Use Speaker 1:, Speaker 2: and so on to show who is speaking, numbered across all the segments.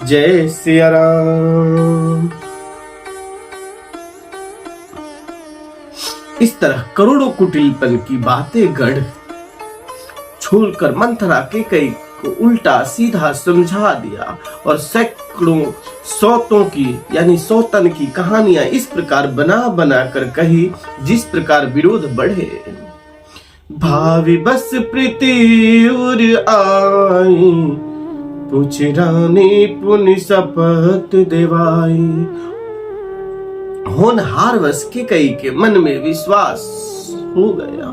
Speaker 1: जय सिया राम। इस तरह करोड़ों कुटिलपन की बातें गढ़ छोड़कर मंथरा केकई को उल्टा सीधा समझा दिया और सैकड़ों सौतों की यानी सौतन की कहानियां इस प्रकार बना बना कर कही जिस प्रकार विरोध बढ़े। भावी बस प्रीति उर आई, पूछ रानी पुनि शपथ देवाई। होनहार वश केकई के मन में विश्वास हो गया।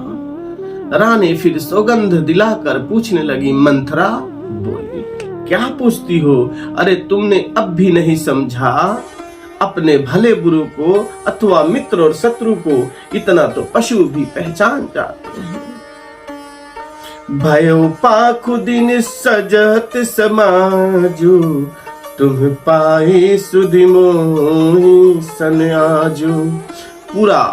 Speaker 1: रानी फिर सौगंध दिलाकर पूछने लगी, मंथरा बोली, क्या पूछती हो? अरे तुमने अब भी नहीं समझा? अपने भले बुरे को अथवा मित्र और शत्रु को इतना तो पशु भी पहचान जाते हैं। भयो पाखु दिन सजत समाजो, तुम पाए सुधि मोहि सन आजो। पूरा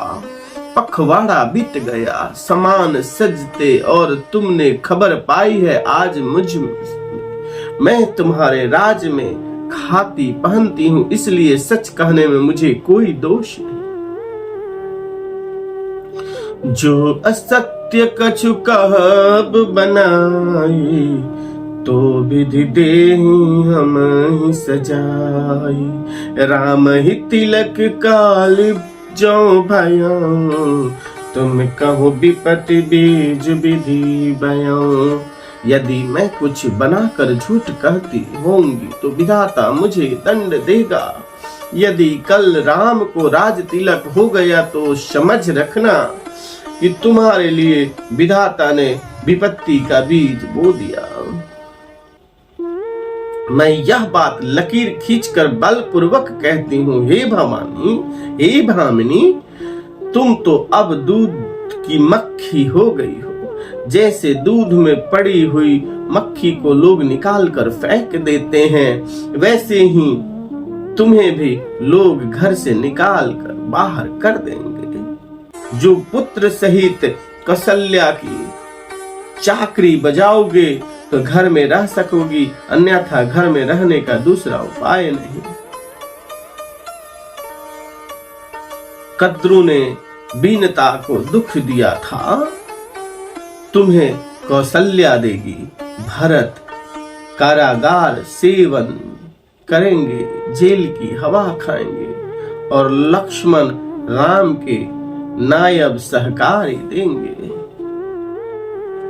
Speaker 1: पखवाड़ा बीत गया, समान सजते और तुमने खबर पाई है आज मुझ में। मैं तुम्हारे राज में खाती पहनती हूँ, इसलिए सच कहने में मुझे कोई दोष नहीं। जो असत्य कछु कहब बनाई, तो विधि देहि हम ही सजाई। राम ही तिलक काल जो भयो, तुम कहो विपत्ति बीज विधि बयो। यदि मैं कुछ बनाकर झूठ कहती होंगी तो विधाता मुझे दंड देगा। यदि कल राम को राज तिलक हो गया तो समझ रखना कि तुम्हारे लिए विधाता ने विपत्ति का बीज बो दिया। मैं यह बात लकीर खींचकर बलपूर्वक कहती हूँ, हे भवानी, हे भामिनी, तुम तो अब दूध की मक्खी हो गई हो। जैसे दूध में पड़ी हुई मक्खी को लोग निकाल कर फेंक देते हैं, वैसे ही तुम्हें भी लोग घर से निकाल कर बाहर कर देंगे। जो पुत्र सहित कौशल्या की चाकरी बजाओगे तो घर में रह सकोगी, अन्यथा घर में रहने का दूसरा उपाय नहीं। कद्रू ने बीनता को दुख दिया था, तुम्हें कौशल्या देगी। भरत कारागार सेवन करेंगे, जेल की हवा खाएंगे, और लक्ष्मण राम के नायब सहकारी देंगे।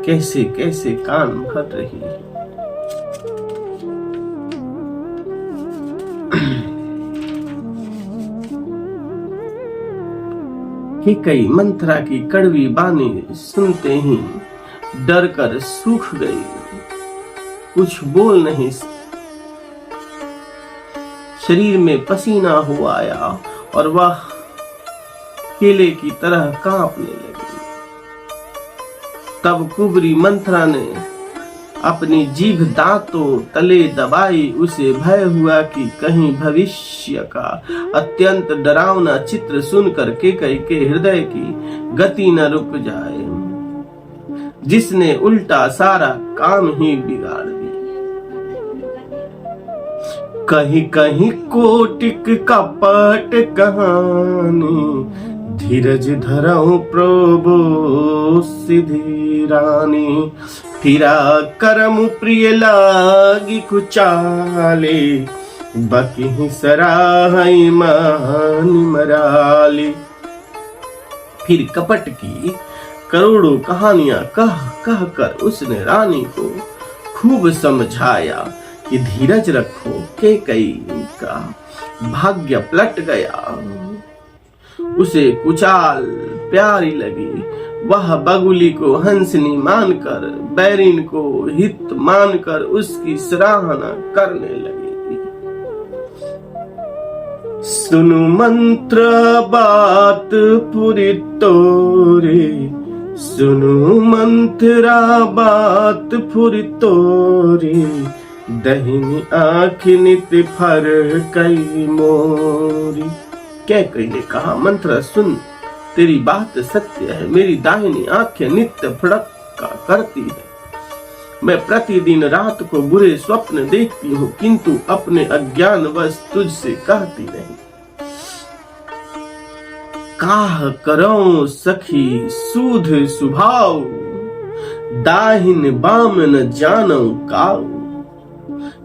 Speaker 1: कैसे कैसे कान भर रही है। केकई मंथरा की कड़वी बानी सुनते ही डर कर सूख गई, कुछ बोल नहीं। शरीर में पसीना हो आया और वह केले की तरह कांपने लगी। तब कुबरी मंथरा ने अपनी जीभ दांतों तले दबाई। उसे भय हुआ कि कहीं भविष्य का अत्यंत डरावना चित्र सुनकर केकई के हृदय की गति न रुक जाए, जिसने उल्टा सारा काम ही बिगाड़ दिया। कहीं कहीं कोटिक कपट कहानी, धीरज धरऊं प्रभु सिद्धि रानी। फिरा करम प्रिय लागी कुचाले, बकी सराहई मान मराली। फिर कपट की करोड़ों कहानियां कह कह कर उसने रानी को खूब समझाया कि धीरज रखो, केकई का भाग्य पलट गया। उसे कुचाल प्यारी लगी। वह बगुली को हंसनी मानकर, बैरिन को हित मानकर उसकी सराहना करने लगी। सुनु मंत्र बात पूरी तोरे, सुनु मंत्रा बात पूरी तोरे। दहिनी आँख नित फर कई मोरी। केकई ने कहा, मंथरा सुन, तेरी बात सत्य है। मेरी दाहिनी आंखें नित्य फड़का करती है। मैं प्रतिदिन रात को बुरे स्वप्न देखती हूँ, किंतु अपने अज्ञानवश तुझसे कहती नहीं। काह करो सखी सूध सुभाव, दाहिन बाम न जानो काऊ।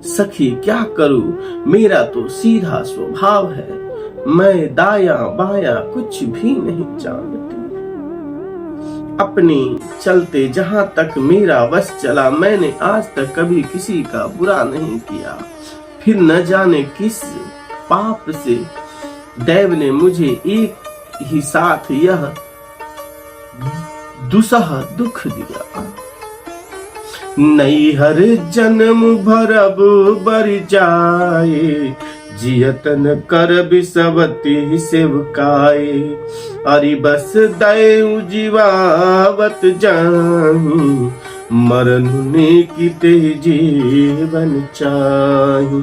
Speaker 1: सखी क्या करूं, मेरा तो सीधा स्वभाव है, मैं दाया बाया कुछ भी नहीं जानती। अपनी चलते जहां तक मेरा वश चला, मैंने आज तक कभी किसी का बुरा नहीं किया। फिर न जाने किस पाप से दैव ने मुझे एक ही साथ यह दुसह दुख दिया। नैहर जन्म भरब बर जाए, जियतन कर बिसवती सेवकाए। अरि बस दयु जीवावत जाही, मरण ने की ते जीवन चाही।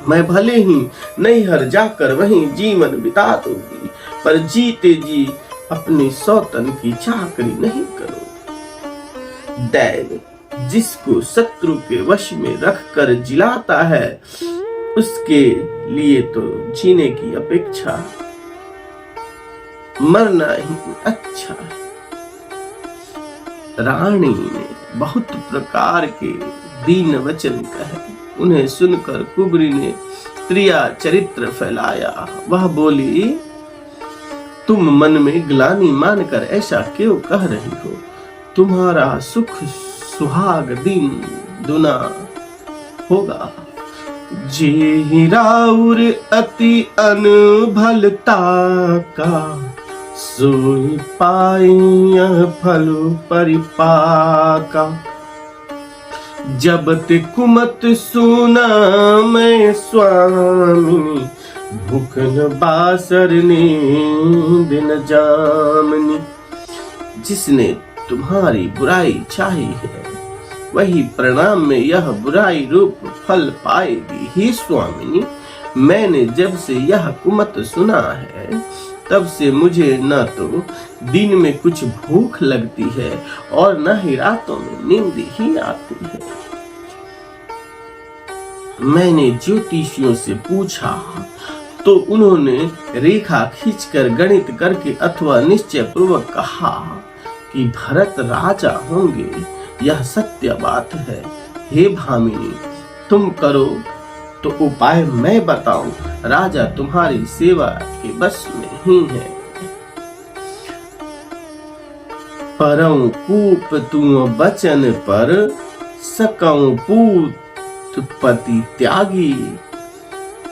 Speaker 1: मैं भले ही नैहर जाकर वहीं जीवन बिता दूंगी, पर जीते जी अपनी सौतन की चाकरी नहीं करूं। दैव जिसको शत्रु के वश में रखकर जिलाता है, उसके लिए तो जीने की अपेक्षा मरना ही अच्छा है। रानी ने बहुत प्रकार के दीन वचन कहे, उन्हें सुनकर कुबरी ने त्रिया चरित्र फैलाया। वह बोली, तुम मन में ग्लानि मानकर ऐसा क्यों कह रही हो? तुम्हारा सुख सुहाग दिन दुना होगा। जी राउर अति अनभलता का, सोई पाई फल परिपाका। जब ते कुमत सुना मैं स्वामिनी, भूख न बासर नींद न जामनी। जिसने तुम्हारी बुराई चाही है, वही परिणाम में यह बुराई रूप फल पाएगी। ही स्वामिनी, मैंने जब से यह कुमत सुना है, तब से मुझे न तो दिन में कुछ भूख लगती है और न ही रातों में नींद ही आती है। मैंने ज्योतिषियों से पूछा तो उन्होंने रेखा खींचकर गणित करके अथवा निश्चय पूर्वक कहा कि भरत राजा होंगे। यह सत्य बात है। हे भामिनी, तुम करो तो उपाय मैं बताऊं, राजा तुम्हारी सेवा के बस में ही है। परं कूप तुम बचन पर, सकऊं पूत पति त्यागी।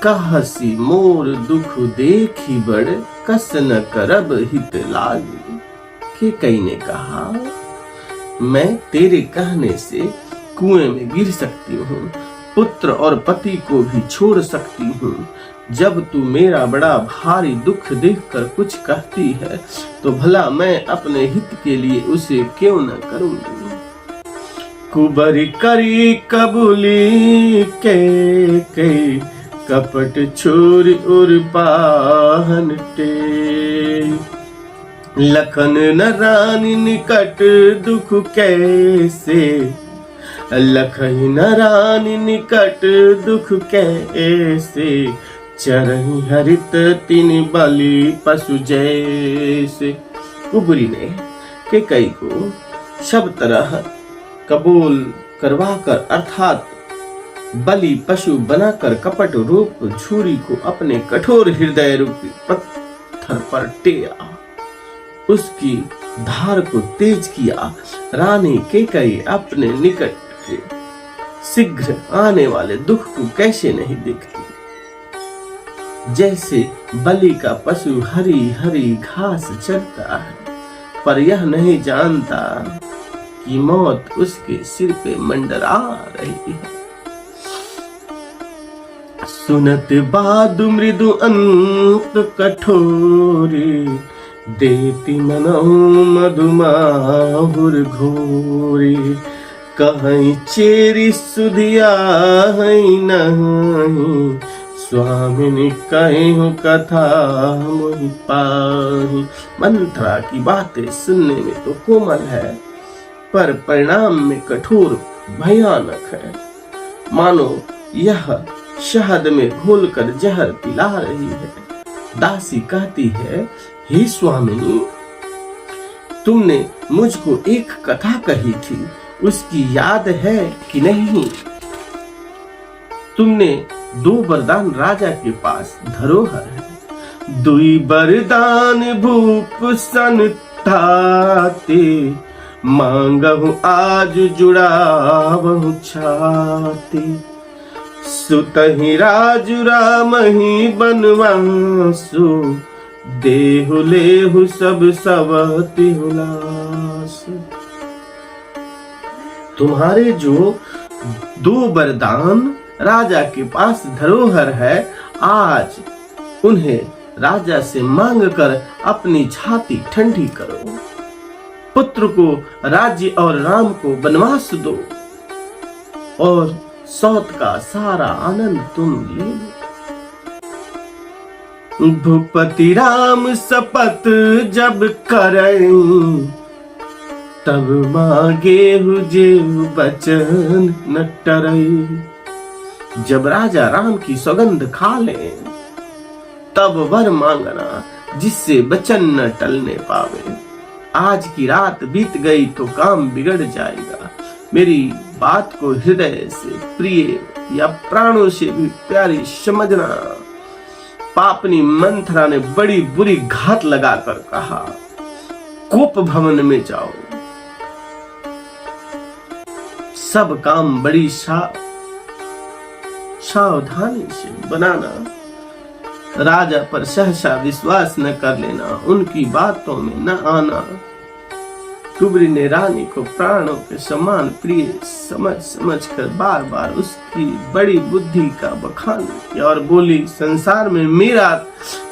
Speaker 1: कहसी मोर दुख देखी बड़, कस न करब हित लागी। के कई ने कहा, मैं तेरे कहने से कुएं में गिर सकती हूँ, पुत्र और पति को भी छोड़ सकती हूँ। जब तू मेरा बड़ा भारी दुख देखकर कुछ कहती है, तो भला मैं अपने हित के लिए उसे क्यों न करूंगी। कुबरी करी कबूली के कपट छोर और पाहन टे। लखन न रानी निकट दुख कैसे, लखई न रानी निकट दुख कैसे। चरही हरित तीन बलि पशु जैसे। कुबरी ने कैकई को सब तरह कबूल करवाकर, अर्थात बलि पशु बनाकर कपट रूप छुरी को अपने कठोर हृदय रूपी पत्थर पर टेया। उसकी धार को तेज किया। रानी कैकेयी अपने निकट के शीघ्र आने वाले दुख को कैसे नहीं देखती। जैसे बलि का पशु हरी हरी घास चरता है, पर यह नहीं जानता कि मौत उसके सिर पे मंडरा रही है। सुनत बाद मृदु अंत कठोरी, देती मनहु मधुमाहुर घोरी। कहीं चेरी सुधिया नहीं, स्वामिनी कहीं कथा मोहि पाही। मंत्रा की बातें सुनने में तो कोमल है, पर परिणाम में कठोर भयानक है। मानो यह शहद में घोलकर जहर पिला रही है। दासी कहती है, हे स्वामिनी, तुमने मुझको एक कथा कही थी, उसकी याद है कि नहीं? तुमने 2 वरदान राजा के पास धरोहर है। 2 वरदान भूप संताते, मांगहु आज जुड़ावहु छाते। सुतहि राजु रामहि बनवासु, देहु लेहु सब सवति हुलास। तुम्हारे जो 2 वरदान राजा के पास धरोहर है, आज उन्हें राजा से मांग कर अपनी छाती ठंडी करो। पुत्र को राज्य और राम को वनवास दो और सौत का सारा आनंद तुम ले लो। भूपति राम शपथ जब करें, तब मांगे जेहु बचन न टरई। जब राजा राम की सौगंध खा ले, तब वर मांगना जिससे वचन न टलने पावे। आज की रात बीत गई तो काम बिगड़ जाएगा। मेरी बात को हृदय से प्रिय या प्राणों से भी प्यारी समझना। पापनी मंथरा ने बड़ी बुरी घात लगाकर कहा, कोप भवन में जाओ। सब काम बड़ी सावधानी से बनाना। राजा पर सहसा विश्वास न कर लेना, उनकी बातों में न आना। कुबरी ने रानी को प्राणों के समान प्रिय समझ कर बार बार उसकी बड़ी बुद्धि का बखान किया और बोली, संसार में मेरा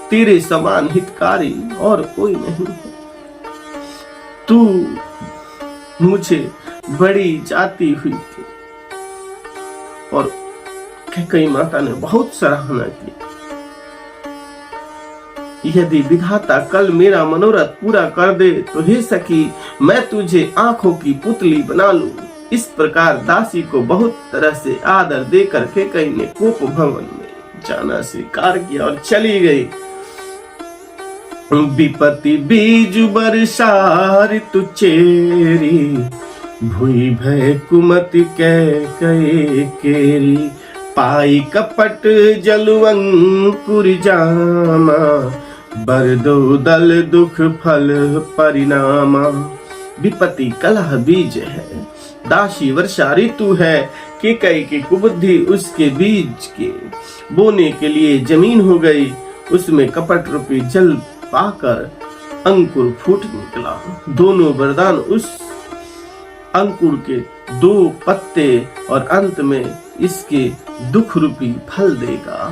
Speaker 1: तेरे समान हितकारी और कोई नहीं है। तू मुझे बड़ी जाती हुई थी। और कैकेयी माता ने बहुत सराहना की। यदि विधाता कल मेरा मनोरथ पूरा कर दे तो हे सखी, मैं तुझे आंखों की पुतली बना लूं। इस प्रकार दासी को बहुत तरह से आदर देकर कैकेयी ने कोप भवन में जाना स्वीकार किया और चली गई। विपत्ति बीज बरसार तु चेरी, भूई भय कुमति कैकेयी केरी। पाई कपट जलु अंकुर जामा, बरदो दल दुख फल परिणामा। विपत्ति कलह बीज है, दासी वर्षा ऋतु है। कैकेयी की कुबुद्धि उसके बीज के बोने के लिए जमीन हो गई। उसमें कपट रूपी जल पाकर अंकुर फूट निकला। दोनों वरदान उस अंकुर के 2 पत्ते और अंत में इसके दुख रूपी फल देगा।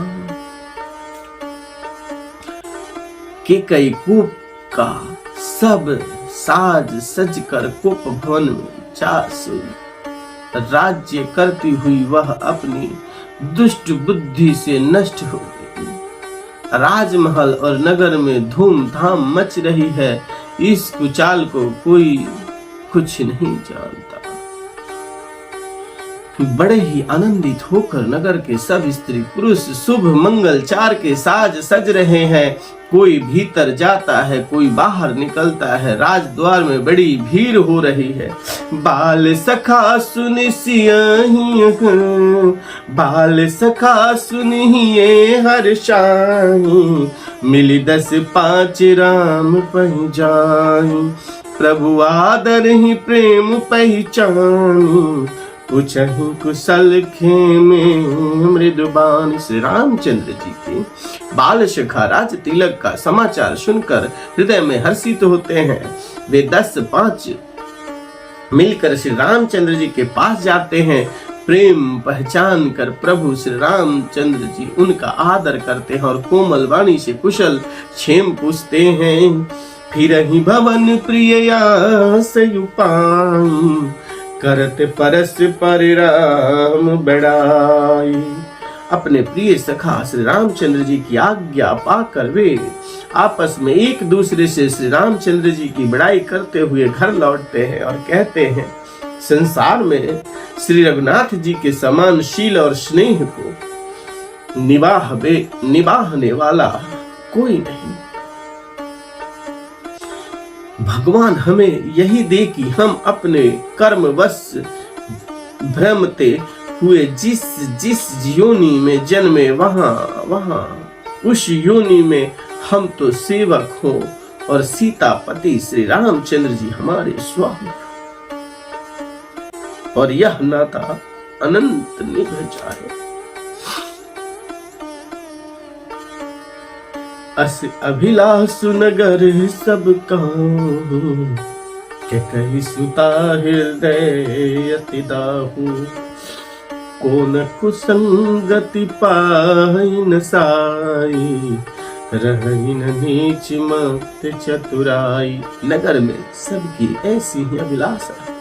Speaker 1: कैकेयी कोप का सब साज सज कर कोप भवन में जा सोई। राज्य करती हुई वह अपनी दुष्ट बुद्धि से नष्ट हो गई। राजमहल और नगर में धूमधाम मच रही है। इस कुचाल को कोई कुछ नहीं जानता। बड़े ही आनंदित होकर नगर के सब स्त्री पुरुष शुभ मंगल चार के साज सज रहे हैं। कोई भीतर जाता है, कोई बाहर निकलता है। राजद्वार में बड़ी भीड़ हो रही है। बाल सखा सुनिए, बाल सखा सुनिए हर शाही, मिली 10-5 राम पहचानी। प्रभु आदर ही प्रेम पहचानी, पूछहि कुशल खेमे मृदुबान। श्री रामचंद्र जी के बाल सखा राज तिलक का समाचार सुनकर हृदय में हर्षित होते हैं। वे 10-5 मिलकर श्री रामचंद्र जी के पास जाते हैं। प्रेम पहचान कर प्रभु श्री रामचंद्र जी उनका आदर करते हैं और कोमल वाणी से कुशल क्षेम पूछते हैं। फिर ही भवन प्रिय करत परस परिराम बड़ाई, अपने प्रिय सखा श्री रामचंद्र जी की आज्ञा पाकर वे आपस में एक दूसरे से श्री रामचंद्र जी की बड़ाई करते हुए घर लौटते हैं और कहते हैं, संसार में श्री रघुनाथ जी के समान शील और स्नेह को निभाने वाला कोई नहीं। भगवान हमें यही दे कि हम अपने कर्मवश भ्रमते हुए जिस जिस योनि में जन्मे वहां उस योनि में हम तो सेवक हो और सीतापति श्री रामचंद्र जी हमारे स्वामी और यह नाता अनंत निभ जाए। अस अभिलाषु नगर सब कहूं के कही सुता हृदय अति दाहू को न कुसंगति पाई न साई रही न नीच मत चतुराई। नगर में सबकी ऐसी ही अभिलाषा है,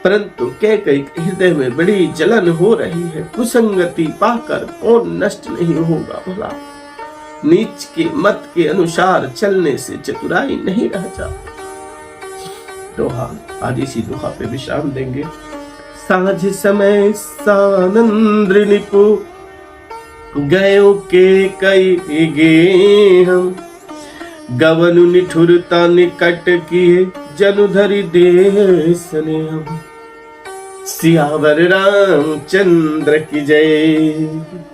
Speaker 1: परंतु कैकई हृदय में बड़ी जलन हो रही है। कुसंगति पाकर कौन नष्ट नहीं होगा भला, नीच के मत के अनुसार चलने से चतुराई नहीं रह जाती। दोहा, आज इसी दोहा पे विश्राम देंगे। साँझ समय सानंद्र निपु गयो के कई गे हम गवनु निठुरता निकट किए जनु धरि देश ने हम। सियावर रामचंद्र की जय।